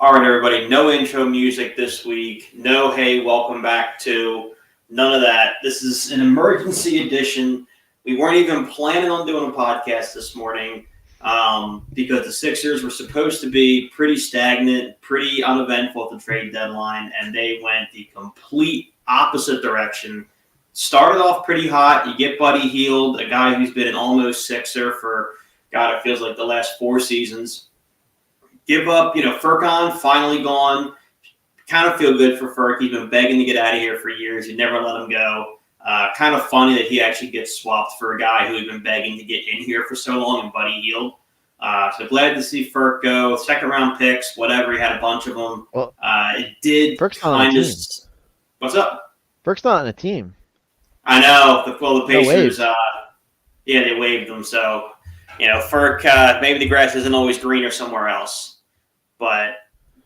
All right, everybody, no intro music this week. No, hey, welcome back to none of that. This is an emergency edition. We weren't even planning on doing a podcast this morning because the Sixers were supposed to be pretty stagnant, pretty uneventful at the trade deadline, and they went the complete opposite direction. Started off pretty hot. You get Buddy Hield, a guy who's been an almost Sixer for, God, it feels like the last 4 seasons. Give up, Furkan finally gone. Kind of feel good for Furk. He's been begging to get out of here for years. You never let him go. Kind of funny that he actually gets swapped for a guy who had been begging to get in here for so long, and Buddy Hield. So glad to see Furk go. Second round picks, whatever. He had a bunch of them. Well, it did Furk's not kind on a of. team. What's up? Furk's not on a team. I know. The Pacers. No they waived them. So Furk. Maybe the grass isn't always greener somewhere else. But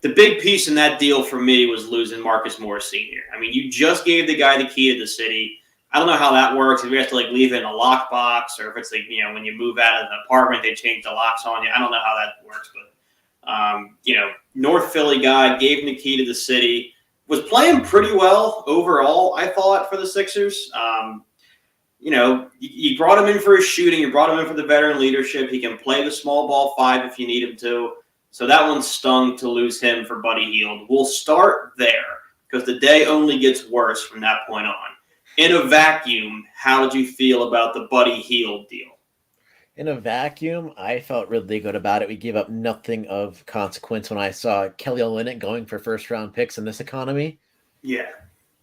the big piece in that deal for me was losing Marcus Morris Sr. I mean, you just gave the guy the key to the city. I don't know how that works. If you have to leave it in a lockbox, or if it's when you move out of an apartment, they change the locks on you. I don't know how that works, but North Philly guy gave him the key to the city. Was playing pretty well overall, I thought, for the Sixers. You brought him in for his shooting. You brought him in for the veteran leadership. He can play the small ball 5 if you need him to. So that one stung to lose him for Buddy Hield. We'll start there because the day only gets worse from that point on. In a vacuum, how did you feel about the Buddy Hield deal? In a vacuum, I felt really good about it. We gave up nothing of consequence when I saw Kelly Olynyk going for first-round picks in this economy. Yeah,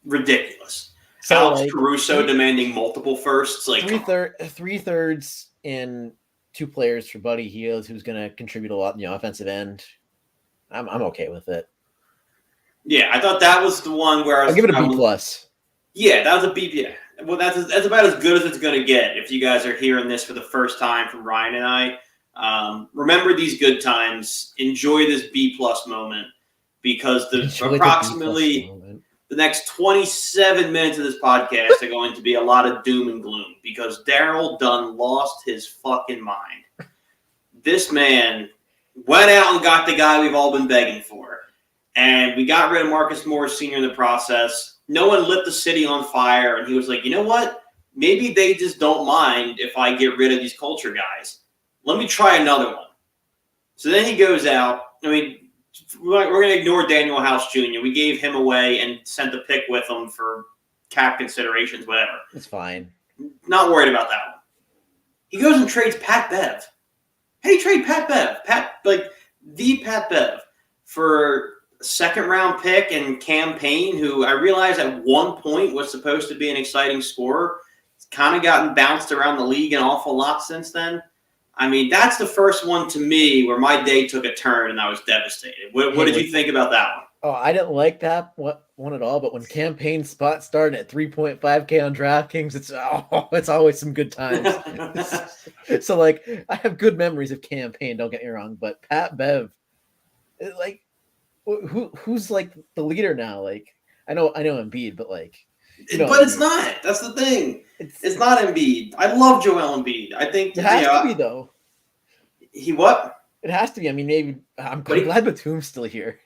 ridiculous. So, Alex Caruso demanding multiple firsts. Three-thirds in 2 players for Buddy Hield, who's going to contribute a lot in the offensive end. I'm okay with it. Yeah, I thought that was the one where I'll give it a B+. Yeah, that was a B. Yeah. Well, that's about as good as it's going to get if you guys are hearing this for the first time from Ryan and I. Remember these good times. Enjoy this B+ moment because approximately the next 27 minutes of this podcast are going to be a lot of doom and gloom because Daryl Dunn lost his fucking mind. This man went out and got the guy we've all been begging for. And we got rid of Marcus Morris Sr. in the process. No one lit the city on fire. And he was like, you know what? Maybe they just don't mind if I get rid of these culture guys. Let me try another one. So then he goes out. I mean, we're going to ignore Daniel House Jr. We gave him away and sent the pick with him for cap considerations, whatever. It's fine. Not worried about that one. He goes and trades Pat Bev. How do you trade Pat Bev? The Pat Bev for a second-round pick and Cam Payne, who I realized at one point was supposed to be an exciting scorer. It's kind of gotten bounced around the league an awful lot since then. I mean, that's the first one to me where my day took a turn and I was devastated. What did you think about that one? Oh, I didn't like that one at all. But when Cam Payne's spot started at 3.5K on DraftKings, it's always some good times. So, I have good memories of Cam Payne, don't get me wrong. But Pat Bev, who's the leader now? I know Embiid, but but it's not. That's the thing. It's not Embiid. I love Joel Embiid. I think it has to be though. He what? It has to be. I mean, maybe I'm glad Batum's still here.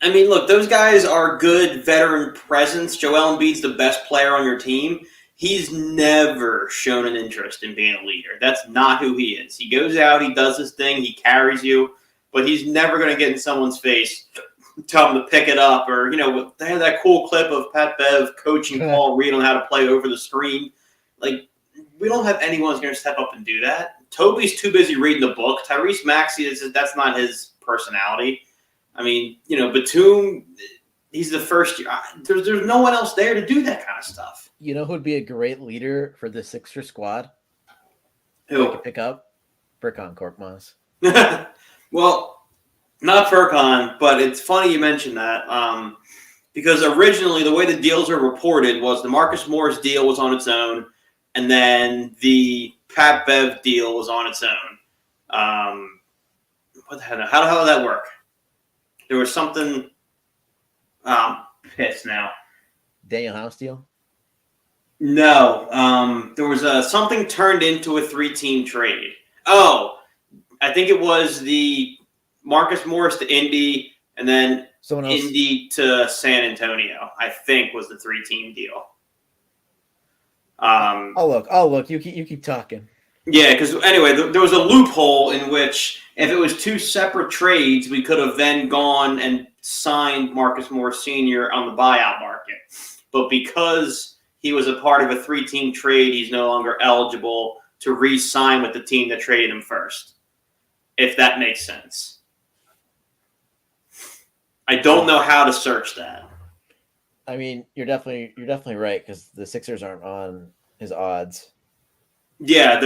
I mean, look, those guys are good veteran presence. Joel Embiid's the best player on your team. He's never shown an interest in being a leader. That's not who he is. He goes out, he does his thing, he carries you, but he's never going to get in someone's face, tell him to pick it up, or, they had that cool clip of Pat Bev coaching Paul Reed on how to play over the screen. We don't have anyone who's going to step up and do that. Toby's too busy reading the book. Tyrese Maxey, that's not his personality. I mean, Batum, he's the first year. There's no one else there to do that kind of stuff. You know who would be a great leader for the Sixer squad? Who? I could pick up? Furkan Korkmaz. Well, not Furkan, but it's funny you mentioned that because originally the way the deals are reported was the Marcus Morris deal was on its own, and then the Pat Bev deal was on its own. What the hell? How the hell did that work? There was something. I'm pissed now. Daniel House deal? No. There was something turned into a 3-team trade. Oh, I think it was the Marcus Morris to Indy, and then Someone else. Indy to San Antonio, I think was the 3-team deal. I'll look. You keep talking. Yeah, because anyway, there was a loophole in which if it was 2 separate trades, we could have then gone and signed Marcus Morris Sr. on the buyout market. But because he was a part of a 3-team trade, he's no longer eligible to re-sign with the team that traded him first, if that makes sense. I don't know how to search that. I mean, you're definitely right because the Sixers aren't on his odds. Yeah,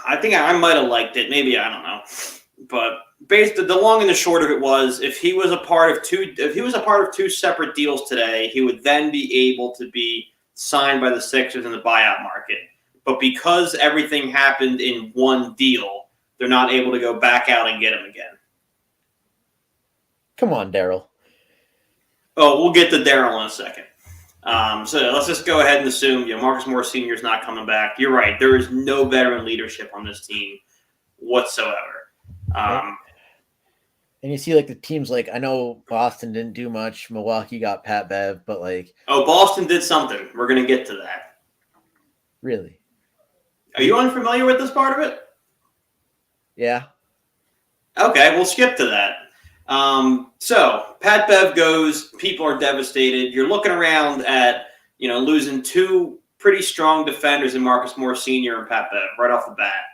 I think I might have liked it. Maybe, I don't know. But the long and the short of it was, if he was a part of 2 separate deals today, he would then be able to be signed by the Sixers in the buyout market. But because everything happened in one deal, they're not able to go back out and get him again. Come on, Daryl. Oh, we'll get to Daryl in a second. So let's just go ahead and assume Marcus Morris Sr. is not coming back. You're right. There is no veteran leadership on this team whatsoever. And you see, like, the teams, like, I know Boston didn't do much. Milwaukee got Pat Bev, but, like... Oh, Boston did something. We're going to get to that. Really? Are you unfamiliar with this part of it? Yeah. Okay, we'll skip to that. So Pat Bev goes, people are devastated. You're looking around at, losing 2 pretty strong defenders in Marcus Morris Sr. and Pat Bev right off the bat.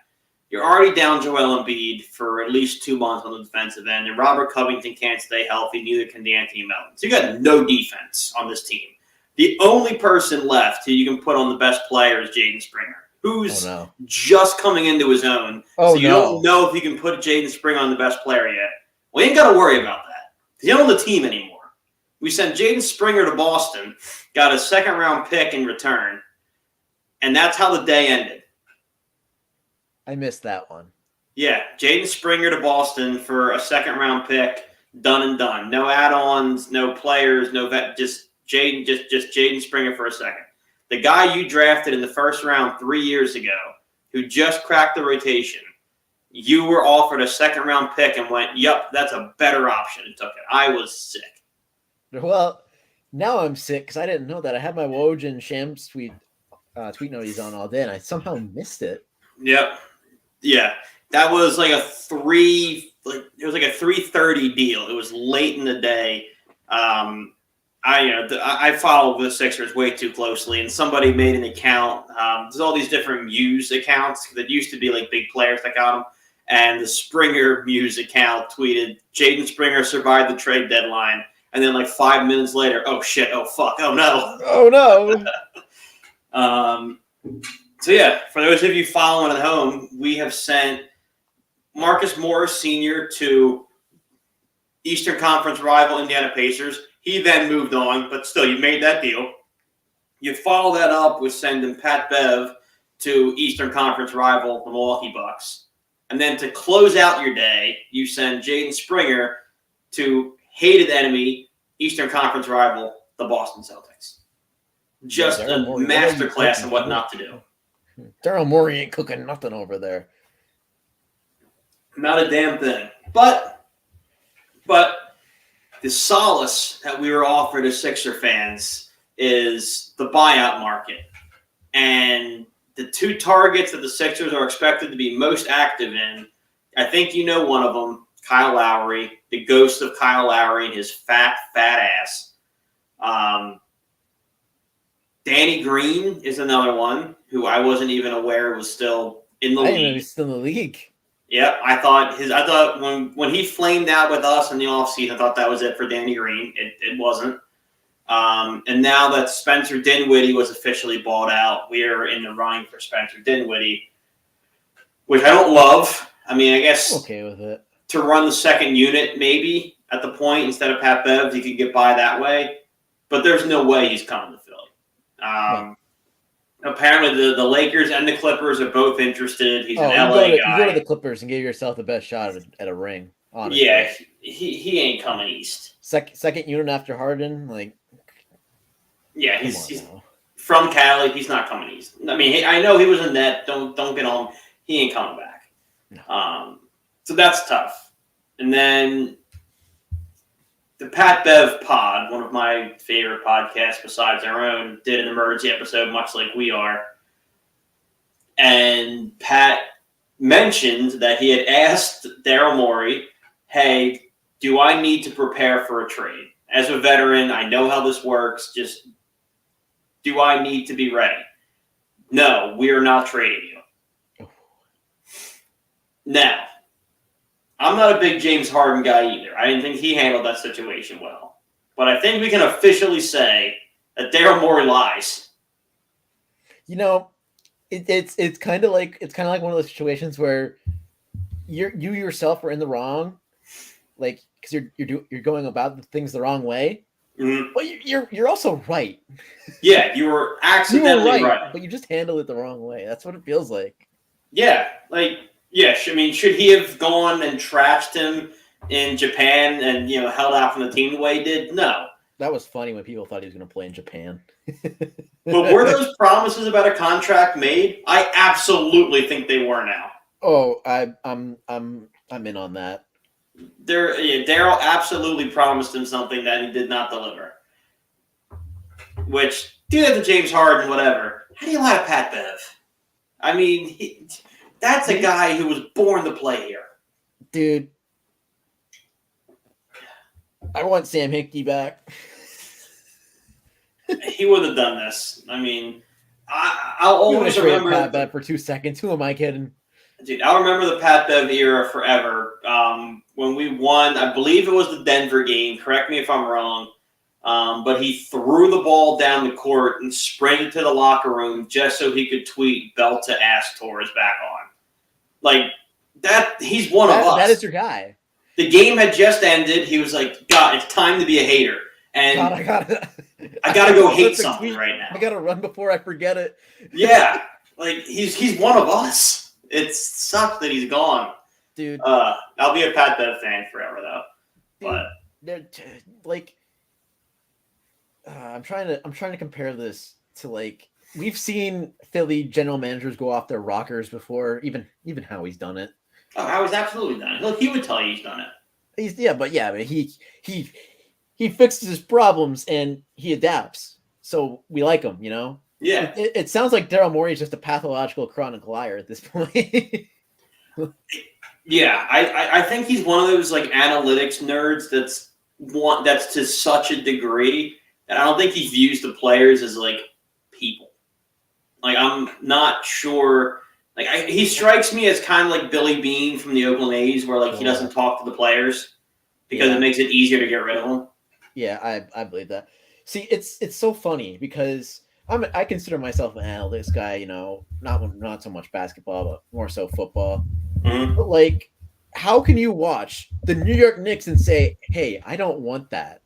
You're already down Joel Embiid for at least 2 months on the defensive end, and Robert Covington can't stay healthy, neither can D'Anthony Melton. So you got no defense on this team. The only person left who you can put on the best player is Jaden Springer, who's just coming into his own. So you don't know if you can put Jaden Springer on the best player yet. We ain't got to worry about that. He's not on the team anymore. We sent Jaden Springer to Boston, got a 2nd-round pick in return, and that's how the day ended. I missed that one. Yeah, Jaden Springer to Boston for a 2nd-round pick, done and done. No add-ons, no players, no vet, just Jaden Springer for a second. The guy you drafted in the 1st round 3 years ago, who just cracked the rotation, you were offered a 2nd-round pick and went, yep, that's a better option, and took it. I was sick. Well, now I'm sick because I didn't know that. I had my Woj and Shams tweet noties on all day, and I somehow missed it. Yep. Yeah. That was like a 3:30 deal. It was late in the day. I follow the Sixers way too closely, and somebody made an account. There's all these different Muse accounts that used to be like big players that got them. And the Springer Muse account tweeted, Jaden Springer survived the trade deadline. And then like 5 minutes later, oh shit, oh fuck, oh no. Oh no. So yeah, for those of you following at home, we have sent Marcus Morris Sr. to Eastern Conference rival Indiana Pacers. He then moved on, but still, you made that deal. You follow that up with sending Pat Bev to Eastern Conference rival the Milwaukee Bucks. And then to close out your day, you send Jaden Springer to hated enemy, Eastern Conference rival, the Boston Celtics. Just a masterclass in what not to do. Daryl Morey ain't cooking nothing over there. Not a damn thing. But the solace that we were offered as Sixer fans is the buyout market. And the 2 targets that the Sixers are expected to be most active in, I think you know one of them, Kyle Lowry, the ghost of Kyle Lowry and his fat ass. Danny Green is another one who I wasn't even aware was still in the league. I didn't know he's still in the league. Yeah, I thought when he flamed out with us in the offseason, I thought that was it for Danny Green. It wasn't. And now that Spencer Dinwiddie was officially bought out, we are in the running for Spencer Dinwiddie, which I don't love. I mean, I guess I'm okay with it. To run the second unit maybe at the point instead of Pat Bev, you could get by that way. But there's no way he's coming to Philly. Apparently, the Lakers and the Clippers are both interested. He's an LA guy. You go to the Clippers and give yourself the best shot at a ring. Honestly. Yeah, he ain't coming east. Second unit after Harden, like. Yeah, he's from Cali. He's not coming east. I mean, I know he was in that. Don't get on. He ain't coming back. No. So that's tough. And then the Pat Bev pod, one of my favorite podcasts besides our own, did an emergency episode, much like we are. And Pat mentioned that he had asked Daryl Morey, hey, do I need to prepare for a trade? As a veteran, I know how this works. Just, do I need to be ready? No, we are not trading you. Now, I'm not a big James Harden guy either. I didn't think he handled that situation well. But I think we can officially say that Daryl Morey lies. You know, it's kind of like one of those situations where you yourself are in the wrong, like because you're going about things the wrong way. Mm-hmm. But you're also right. Yeah, you were accidentally right, but you just handle it the wrong way. That's what it feels like. Yeah, I mean, should he have gone and trashed him in Japan and held out from the team the way he did? No. That was funny when people thought he was going to play in Japan. But were those promises about a contract made? I absolutely think they were now. Oh, I'm in on that. Daryl absolutely promised him something that he did not deliver. Which, do that to James Harden, whatever. How do you lie to Pat Bev? I mean, that's a guy who was born to play here. Dude, I want Sam Hinkie back. He wouldn't have done this. I mean, I'll always remember Pat Bev for 2 seconds. Who am I kidding? Dude, I'll remember the Pat Bev era forever. When we won, I believe it was the Denver game. Correct me if I'm wrong. But he threw the ball down the court and sprinted to the locker room just so he could tweet "Belt to ass Torres back on." Like that, he's one of us. That is your guy. The game had just ended. He was like, "God, it's time to be a hater." And God, I gotta go hate something right now. I gotta run before I forget it. Yeah, like he's one of us. It sucks that he's gone, dude. I'll be a Pat Bev fan forever, though. But I'm trying to compare this to like we've seen Philly general managers go off their rockers before. Even Howie's done it. Oh, Howie's absolutely done it. Look, he would tell you he's done it. I mean, he fixes his problems and he adapts. So we like him, Yeah. It sounds like Daryl Morey is just a pathological chronic liar at this point. Yeah, I think he's one of those like analytics nerds that's to such a degree that I don't think he views the players as like people. Like I'm not sure. Like he strikes me as kind of like Billy Beane from the Oakland A's, where like he doesn't talk to the players because it makes it easier to get rid of them. Yeah, I believe that. See, it's so funny because I consider myself an analytics guy, not so much basketball, but more so football. Mm-hmm. But like, how can you watch the New York Knicks and say, "Hey, I don't want that"?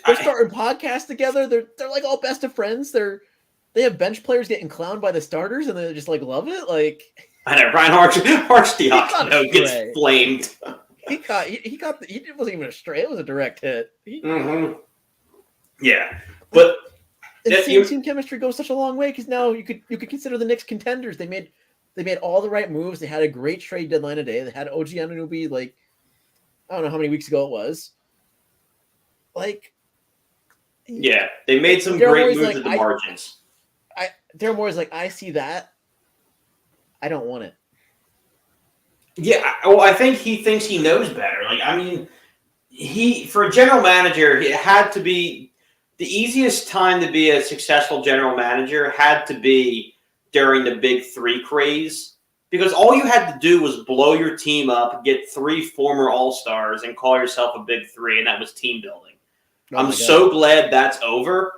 They're starting podcasts together. They're like all best of friends. They have bench players getting clowned by the starters, and they just like love it. Like I know Ryan Archdiak gets flamed. He wasn't even a stray. It was a direct hit. Mm-hmm. Yeah, but team chemistry goes such a long way because now you could consider the Knicks contenders. They made all the right moves. They had a great trade deadline today. They had OG Anunoby like I don't know how many weeks ago it was. Like, yeah, they made some great moves at the margins. Daryl Morey's like, I see that. I don't want it. Yeah, well, I think he thinks he knows better. Like, I mean, for a general manager, it had to be the easiest time to be a successful general manager had to be during the Big Three craze because all you had to do was blow your team up, get 3 former All-Stars, and call yourself a Big Three, and that was team building. I'm so glad that's over.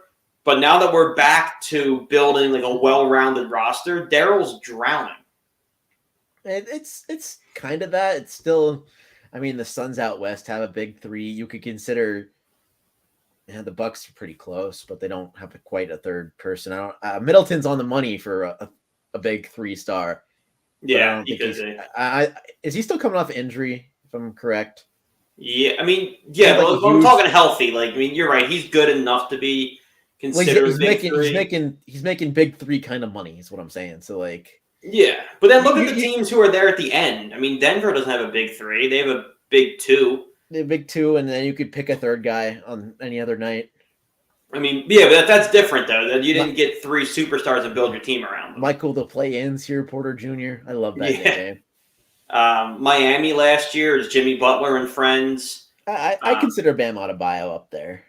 But now that we're back to building like a well-rounded roster, Daryl's drowning. It's kind of that. It's still, I mean, the Suns out west have a Big Three. You could consider, the Bucks are pretty close, but they don't have quite a third person. Middleton's on the money for a Big 3-star. Yeah, is he still coming off injury? If I'm correct. Yeah, I mean, yeah, but I'm talking healthy. Like, I mean, you're right. He's good enough to be considered he's making Big Three kind of money. Is what I'm saying. So like, Yeah, but then look at the You- teams who are there at the end. I mean, Denver doesn't have a big three; they have a big two. The big two, and then you could pick a third guy on any other night. I mean, yeah, but that's different though. That you Mi- didn't get three superstars and build your team around them. Michael the play-ins here, Porter Jr. I love that Yeah. nickname. Miami last year is Jimmy Butler and friends. I consider Bam Adebayo up there.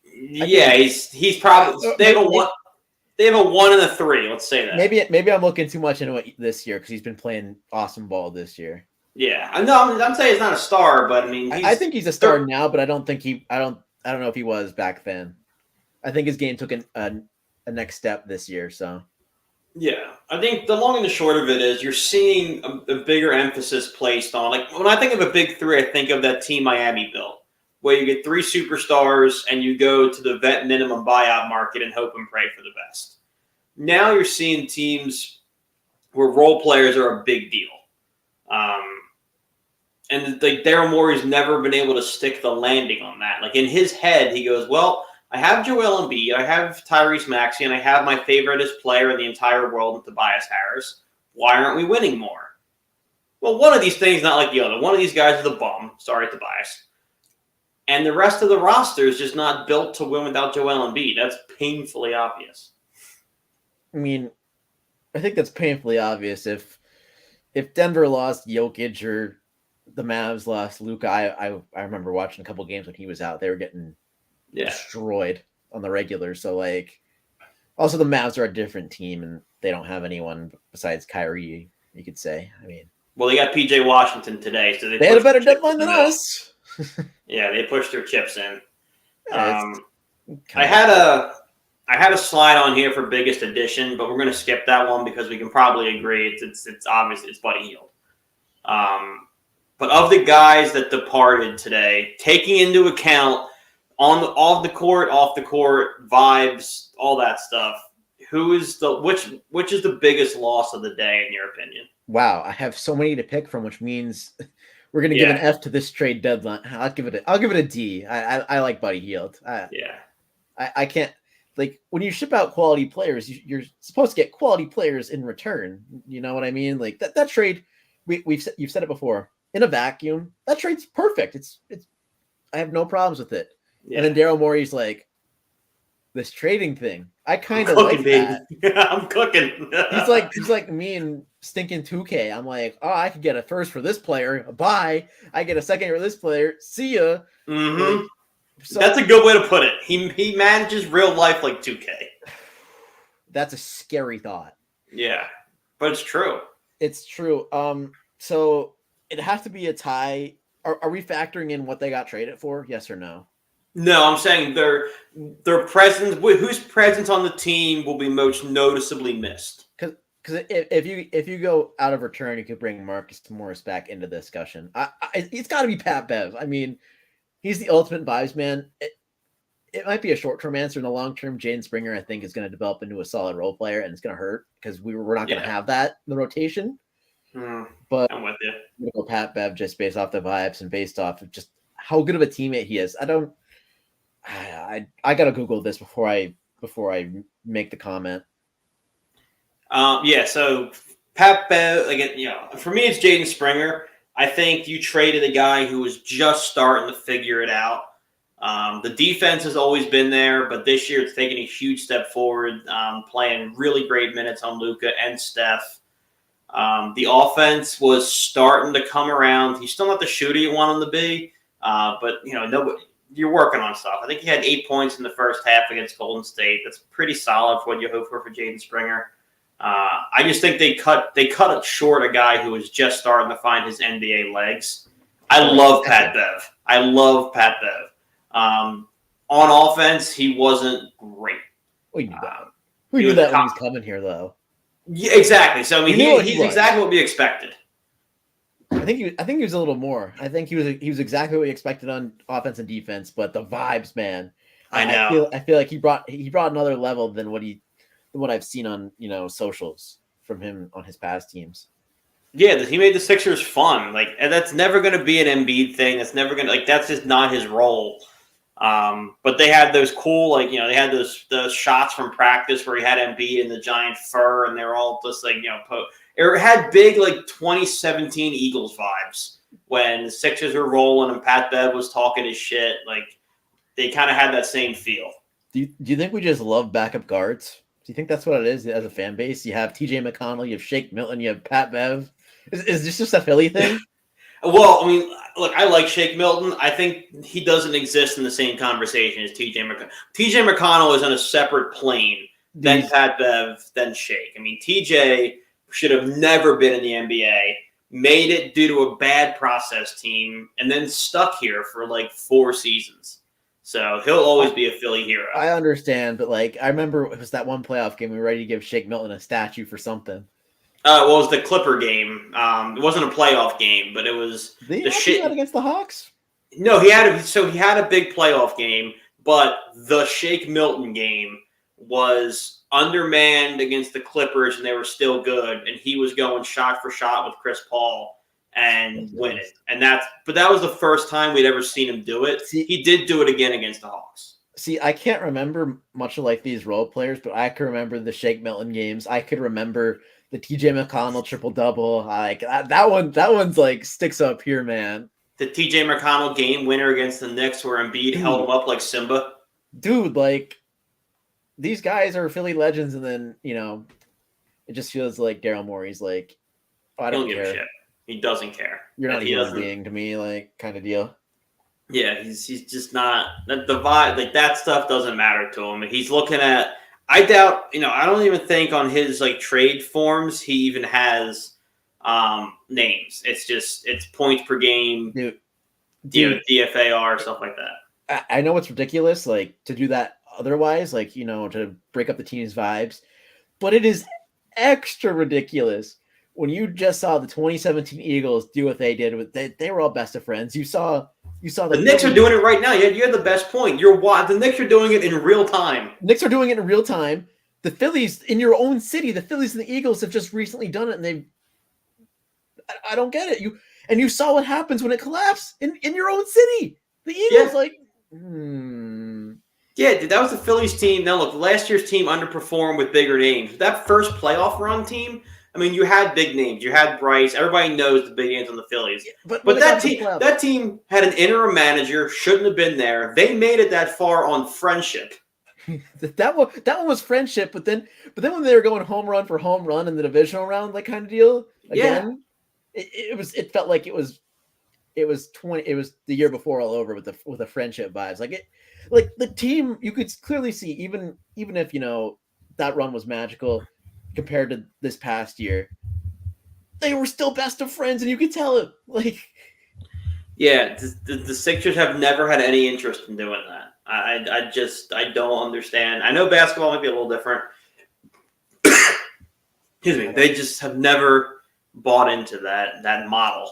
Yeah, he's probably they have a 1 and a 3. Let's say that. Maybe I'm looking too much into it this year because he's been playing awesome ball this year. Yeah, I know. I'm saying he's not a star, but I mean, I think he's a star now, but I don't know if he was back then. I think his game took a next step this year. So yeah, I think the long and the short of it is you're seeing a bigger emphasis placed on, like, when I think of a big three, I think of that team Miami built, where you get three superstars and you go to the vet minimum buyout market and hope and pray for the best. Now you're seeing teams where role players are a big deal. And like Daryl Morey's never been able to stick the landing on that. Like in his head, he goes, well, I have Joel Embiid, I have Tyrese Maxey, and I have my favoriteest player in the entire world, Tobias Harris. Why aren't we winning more? Well, one of these things not like the other. One of these guys is a bum. Sorry, Tobias. And the rest of the roster is just not built to win without Joel Embiid. That's painfully obvious. I mean, I think that's painfully obvious. If Denver lost Jokic or the Mavs lost Luka, I remember watching a couple games when he was out. They were getting destroyed on the regular. So like, also the Mavs are a different team and they don't have anyone besides Kyrie. You could say. I mean, well, they got PJ Washington today, so they had a better deadline than us. Yeah, they pushed their chips in. Yeah, I had a slide on here for biggest addition, but we're going to skip that one because we can probably agree it's obvious it's Buddy Hield. But of the guys that departed today, taking into account off the court, vibes, all that stuff, which is the biggest loss of the day in your opinion? Wow, I have so many to pick from, which means we're going to give an F to this trade deadline. I'll give it a D. I like Buddy Hield. I can't, like, when you ship out quality players, you're supposed to get quality players in return. You know what I mean? Like that trade, you've said it before. In a vacuum, that trade's perfect. It's I have no problems with it. Yeah. And then Daryl Morey's like, this trading thing, I kind of like that. I'm cooking. he's like me and stinking 2K. I'm like, oh, I could get a first for this player. Bye. I get a second for this player. See ya. Mm-hmm. Like, so, that's a good way to put it. He manages real life like 2K. That's a scary thought. Yeah, but it's true. It's true. So it has to be a tie. Are we factoring in what they got traded for? Yes or no? No, I'm saying their presence, whose presence on the team will be most noticeably missed. Because if you go out of return, you could bring Marcus Morris back into the discussion. It's got to be Pat Bev. I mean, he's the ultimate vibes man. It might be a short-term answer. In the long-term, Jaden Springer, I think, is going to develop into a solid role player, and it's going to hurt because we're not going to have that in the rotation. But I'm with you. I'm gonna go Pat Bev just based off the vibes and based off of just how good of a teammate he is. I gotta Google this before I make the comment. So Pat Bev, again, for me it's Jaden Springer. I think you traded a guy who was just starting to figure it out. The defense has always been there, but this year it's taken a huge step forward, playing really great minutes on Luka and Steph. The offense was starting to come around. He's still not the shooter you want him to be, but you're working on stuff. I think he had 8 points in the first half against Golden State. That's pretty solid for what you hope for Jaden Springer. I just think they cut it short a guy who was just starting to find his NBA legs. I love Pat Bev. On offense, he wasn't great. We knew that. We knew that when he was coming here, though. Yeah, exactly. So I mean, he's exactly what we expected. I think he was a little more. I think he was exactly what we expected on offense and defense. But the vibes, man. I know. I feel like he brought another level than what I've seen on socials from him on his past teams. Yeah, he made the Sixers fun. Like, and that's never going to be an Embiid thing. That's never going to that's just not his role. But they had those cool, like, they had those shots from practice where he had Embiid in the giant fur, and they were all just like, it had big, like, 2017 Eagles vibes when the Sixers were rolling and Pat Bev was talking his shit. Like, they kind of had that same feel. Do you think we just love backup guards? Do you think that's what it is as a fan base? You have TJ McConnell, you have Shake Milton, you have Pat Bev. Is this just a Philly thing? Well, I mean, look, I like Shake Milton. I think he doesn't exist in the same conversation as TJ McConnell. TJ McConnell is on a separate plane than Pat Bev, than Shake. I mean, TJ should have never been in the NBA, made it due to a bad process team, and then stuck here for like 4 seasons. So he'll always be a Philly hero. I understand, but like I remember it was that one playoff game we were ready to give Shake Milton a statue for something. Well, it was the Clipper game. It wasn't a playoff game, but it was the shit against the Hawks. No, he had a big playoff game, but the Shake Milton game was undermanned against the Clippers, and they were still good, and he was going shot for shot with Chris Paul and win it. But that was the first time we'd ever seen him do it. He did do it again against the Hawks. See, I can't remember much of like these role players, but I can remember the Shake Milton games. I could remember the TJ McConnell triple-double. Like that one's like sticks up here, man. The TJ McConnell game winner against the Knicks where Embiid held him up like Simba. Dude, like these guys are Philly legends, and then, it just feels like Daryl Morey's like, I don't give a shit. He doesn't care. You're not a human being to me, like, kind of deal. Yeah, he's just not the vibe. Like, that stuff doesn't matter to him. He's looking at. I doubt. I don't even think on his like trade forms he even has names. It's points per game. Dude, DFAR, stuff like that. I know it's ridiculous, like to do that otherwise, like to break up the team's vibes, but it is extra ridiculous when you just saw the 2017 Eagles do what they did with they were all best of friends. You saw the Knicks are doing it right now. You had the best point. The Knicks are doing it in real time. Knicks are doing it in real time. The Phillies in your own city, the Phillies and the Eagles have just recently done it, and I don't get it. You saw what happens when it collapsed in your own city. The Eagles Yeah, dude, that was the Phillies team. Now look, last year's team underperformed with bigger names. That first playoff run team, I mean, you had big names. You had Bryce. Everybody knows the big names on the Phillies. But that team had an interim manager, shouldn't have been there. They made it that far on friendship. that one was friendship, but then when they were going home run for home run in the divisional round, like kind of deal again, it felt like it was the year before all over with the friendship vibes. Like the team, you could clearly see even if that run was magical compared to this past year, they were still best of friends, and you could tell it. Like, yeah, the Sixers have never had any interest in doing that. I don't understand. I know basketball might be a little different. Excuse me. They just have never bought into that model.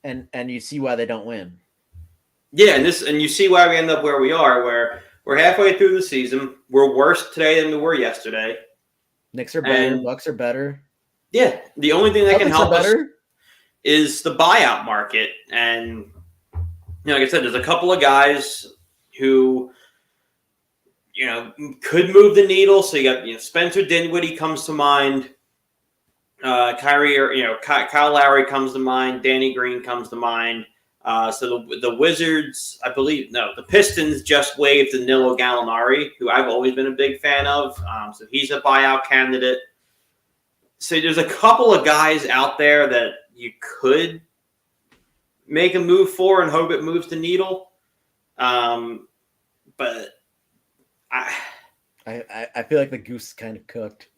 And you see why they don't win. Yeah, and you see why we end up where we are, where we're halfway through the season. We're worse today than we were yesterday. Knicks are better. Bucks are better. Yeah, the only thing that can help us is the buyout market. And like I said, there's a couple of guys who could move the needle. So you got Spencer Dinwiddie comes to mind. Kyle Lowry comes to mind. Danny Green comes to mind. So the Wizards, the Pistons just waived Danilo Gallinari, who I've always been a big fan of. So he's a buyout candidate. So there's a couple of guys out there that you could make a move for and hope it moves the needle. But I feel like the goose is kind of cooked.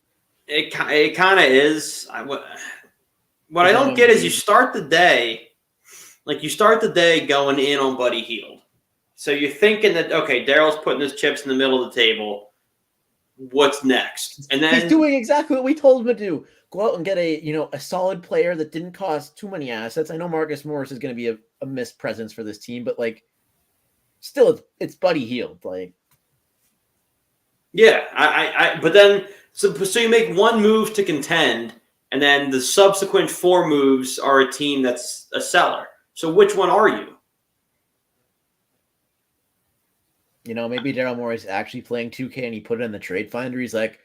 It kind of is. What I don't get is you start the day going in on Buddy Hield. So you're thinking that, okay, Daryl's putting his chips in the middle of the table. What's next? And then he's doing exactly what we told him to do. Go out and get a solid player that didn't cost too many assets. I know Marcus Morris is going to be a missed presence for this team, but like, still, it's Buddy Hield. Like, yeah, but then so you make one move to contend, and then the subsequent 4 moves are a team that's a seller. So which one are you? Maybe Daryl Morey's actually playing 2K and he put it in the trade finder. He's like,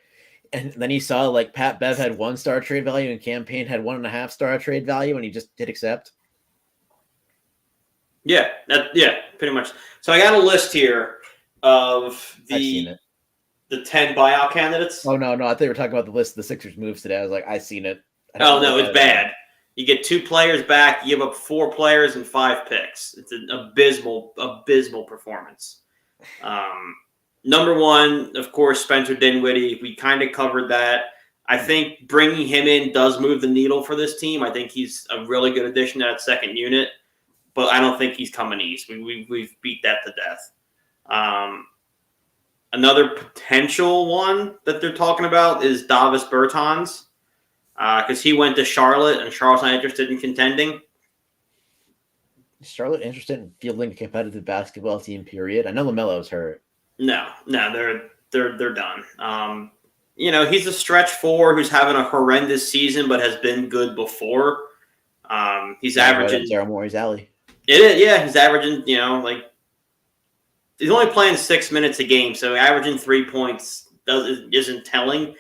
and then he saw like Pat Bev had 1-star trade value and Campaign had 1.5-star trade value, and he just did accept. Yeah, pretty much. So I got a list here of the 10 buyout candidates. Oh no, I thought you were talking about the list of the Sixers moves today. I was like, I seen it. Oh no, it's bad. You get 2 players back, you give up 4 players and 5 picks. It's an abysmal performance. Number 1, of course, Spencer Dinwiddie. We kind of covered that. I think bringing him in does move the needle for this team. I think he's a really good addition to that second unit, but I don't think he's coming east. We've beat that to death. Another potential one that they're talking about is Davis Bertans, because he went to Charlotte and Charlotte's not interested in contending. Is Charlotte interested in fielding a competitive basketball team? Period. I know LaMelo's hurt. No, they're done. He's a stretch 4 who's having a horrendous season, but has been good before. He's averaging Daryl Morey's alley. It is, yeah. He's averaging, he's only playing 6 minutes a game, so averaging 3 points isn't telling.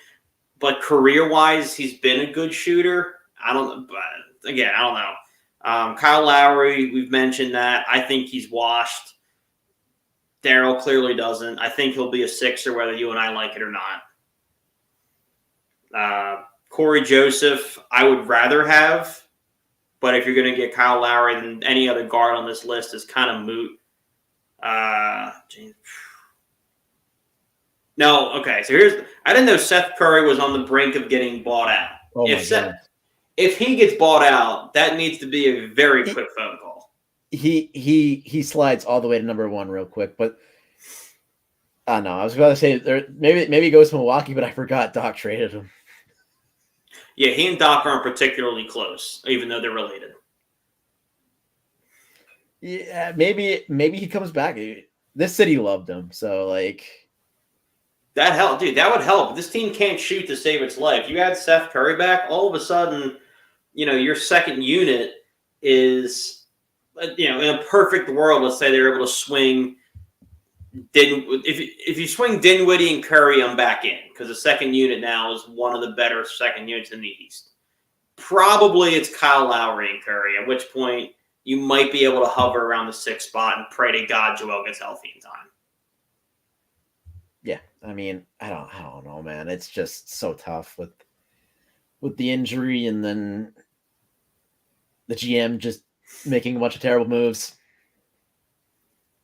But career-wise, he's been a good shooter. I don't know. Kyle Lowry, we've mentioned that. I think he's washed. Daryl clearly doesn't. I think he'll be a Sixer whether you and I like it or not. Corey Joseph, I would rather have, but if you're going to get Kyle Lowry, then any other guard on this list is kind of moot. No, okay. So I didn't know Seth Curry was on the brink of getting bought out. Oh if he gets bought out, that needs to be a very quick phone call. He slides all the way to number 1 real quick, but I don't know. I was about to say maybe he goes to Milwaukee, but I forgot Doc traded him. Yeah, he and Doc aren't particularly close, even though they're related. Yeah, maybe he comes back. This city loved him, so like that helped, dude. That would help. This team can't shoot to save its life. You add Seth Curry back, all of a sudden, your second unit is, in a perfect world. Let's say they're able to swing. If you swing Dinwiddie and Curry, I'm back in because the second unit now is one of the better second units in the East. Probably it's Kyle Lowry and Curry, at which point you might be able to hover around the 6th spot and pray to God Joel gets healthy in time. Yeah, I mean, I don't know, man. It's just so tough with the injury and then the GM just making a bunch of terrible moves.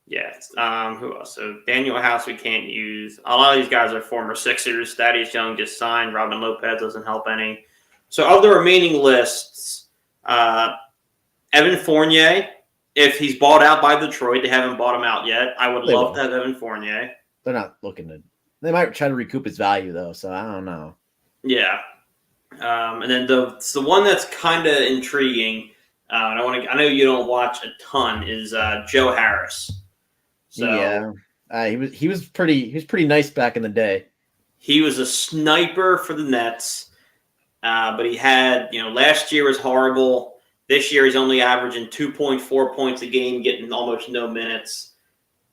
Yeah. Who else? So Daniel House we can't use. A lot of these guys are former Sixers. Thaddeus Young just signed. Robin Lopez doesn't help any. So of the remaining lists, Evan Fournier, if he's bought out by Detroit, they haven't bought him out yet. I would love to have Evan Fournier. They're not looking to. They might try to recoup his value though, so I don't know. Yeah. And then the one that's kind of intriguing. I know you don't watch a ton. Is Joe Harris. So, yeah, he was pretty nice back in the day. He was a sniper for the Nets, but he had last year was horrible. This year he's only averaging 2.4 points a game, getting almost no minutes.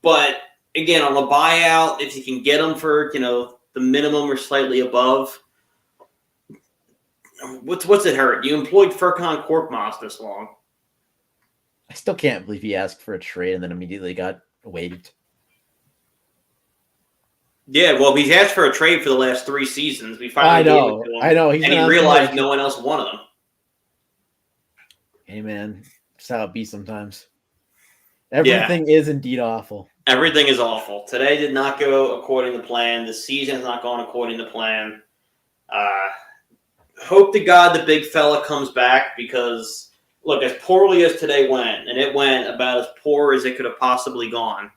But again, on the buyout, if you can get him for the minimum or slightly above, what's it hurt? You employed Furkan Korkmaz this long. I still can't believe he asked for a trade and then immediately got waived. Yeah, well, he's asked for a trade for the last 3 seasons. We finally gave it to him. I know. And he realized no one else wanted him. Hey, man. That's how it be sometimes. Everything is indeed awful. Everything is awful. Today did not go according to plan. The season has not gone according to plan. Hope to God the big fella comes back because, look, as poorly as today went, and it went about as poor as it could have possibly gone,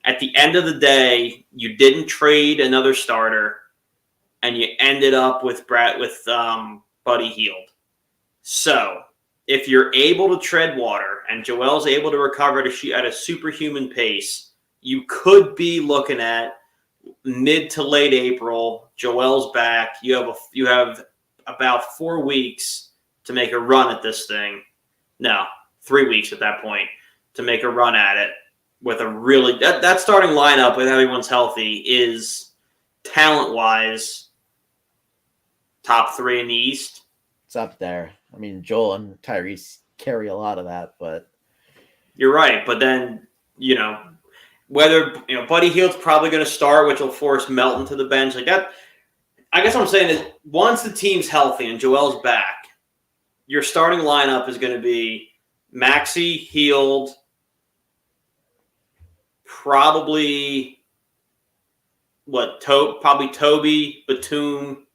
at the end of the day, you didn't trade another starter, and you ended up with Buddy Hield. So, if you're able to tread water and Joel's able to recover at a superhuman pace, you could be looking at mid to late April. Joel's back. You have about 4 weeks to make a run at this thing. No, 3 weeks at that point to make a run at it. with a really that starting lineup with everyone's healthy is talent-wise top 3 in the East. It's up there. I mean, Joel and Tyrese carry a lot of that, but you're right. But then, whether Buddy Hield's probably going to start, which will force Melton to the bench like that. I guess what I'm saying is once the team's healthy and Joel's back, your starting lineup is going to be Maxey, Hield, probably probably Toby, Batum,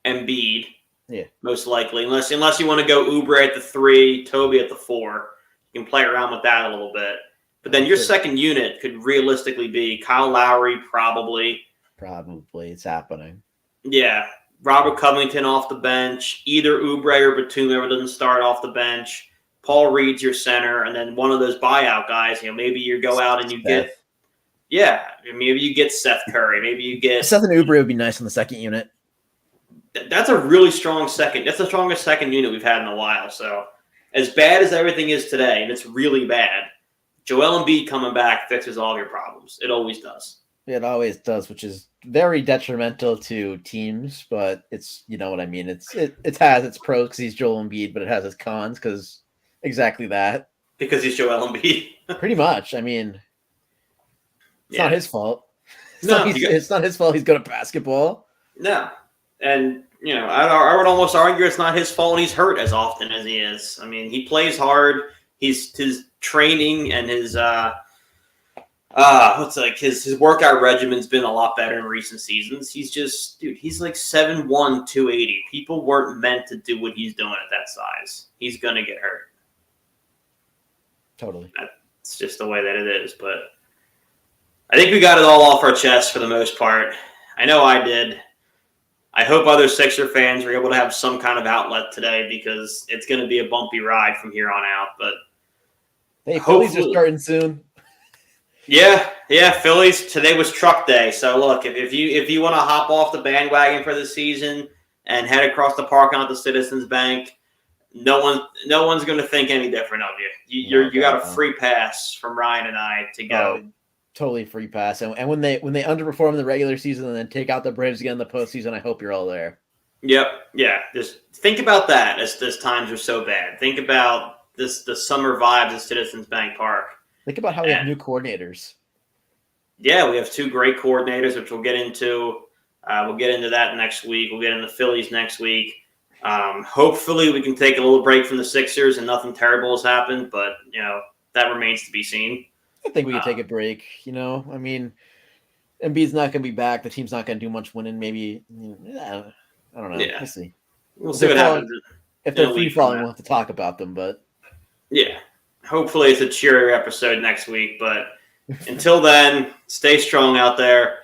Embiid. Yeah, most likely, unless you want to go Oubre at the 3, Toby at the 4. You can play around with that a little bit. But then your second unit could realistically be Kyle Lowry, probably. Probably. It's happening. Yeah. Robert Covington off the bench. Either Oubre or Batum ever doesn't start off the bench. Paul Reed's your center. And then one of those buyout guys, maybe you go out and you get – yeah. Maybe you get Seth Curry. Maybe you get – Seth and Oubre would be nice on the second unit. That's a really strong second. That's the strongest second unit we've had in a while. So as bad as everything is today, and it's really bad, Joel Embiid coming back fixes all your problems. It always does. It always does, which is very detrimental to teams, but it's, you know what I mean? It has its pros because he's Joel Embiid, but it has its cons because exactly that. Because he's Joel Embiid. Pretty much. I mean, it's not his fault. It's not his fault he's good at basketball. No. And, I would almost argue it's not his fault he's hurt as often as he is. I mean, he plays hard. His training and his his workout regimen's been a lot better in recent seasons. He's just, he's like 7'1", 280. People weren't meant to do what he's doing at that size. He's going to get hurt. Totally. It's just the way that it is. But I think we got it all off our chest for the most part. I know I did. I hope other Sixer fans are able to have some kind of outlet today because it's going to be a bumpy ride from here on out. But hey, Phillies are starting soon. Yeah, Phillies. Today was truck day. So look, if you want to hop off the bandwagon for the season and head across the parking lot to Citizens Bank, no one's going to think any different of you. You got a free pass from Ryan and I to go. Totally free pass. And when they underperform in the regular season and then take out the Braves again in the postseason, I hope you're all there. Yep. Yeah. Just think about that as times are so bad. Think about the summer vibes at Citizens Bank Park. Think about how we have new coordinators. Yeah, we have 2 great coordinators, which we'll get into. We'll get into that next week. We'll get into Phillies next week. Hopefully we can take a little break from the Sixers and nothing terrible has happened, but that remains to be seen. I think we can take a break. I mean, Embiid's not going to be back. The team's not going to do much winning. Maybe, I don't know. Yeah. We'll see. We'll see what happens. If they're free falling, we'll have to talk about them. But yeah, hopefully it's a cheerier episode next week. But until then, stay strong out there.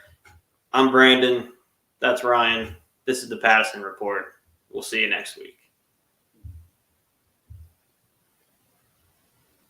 I'm Brandon. That's Ryan. This is the Patterson Report. We'll see you next week.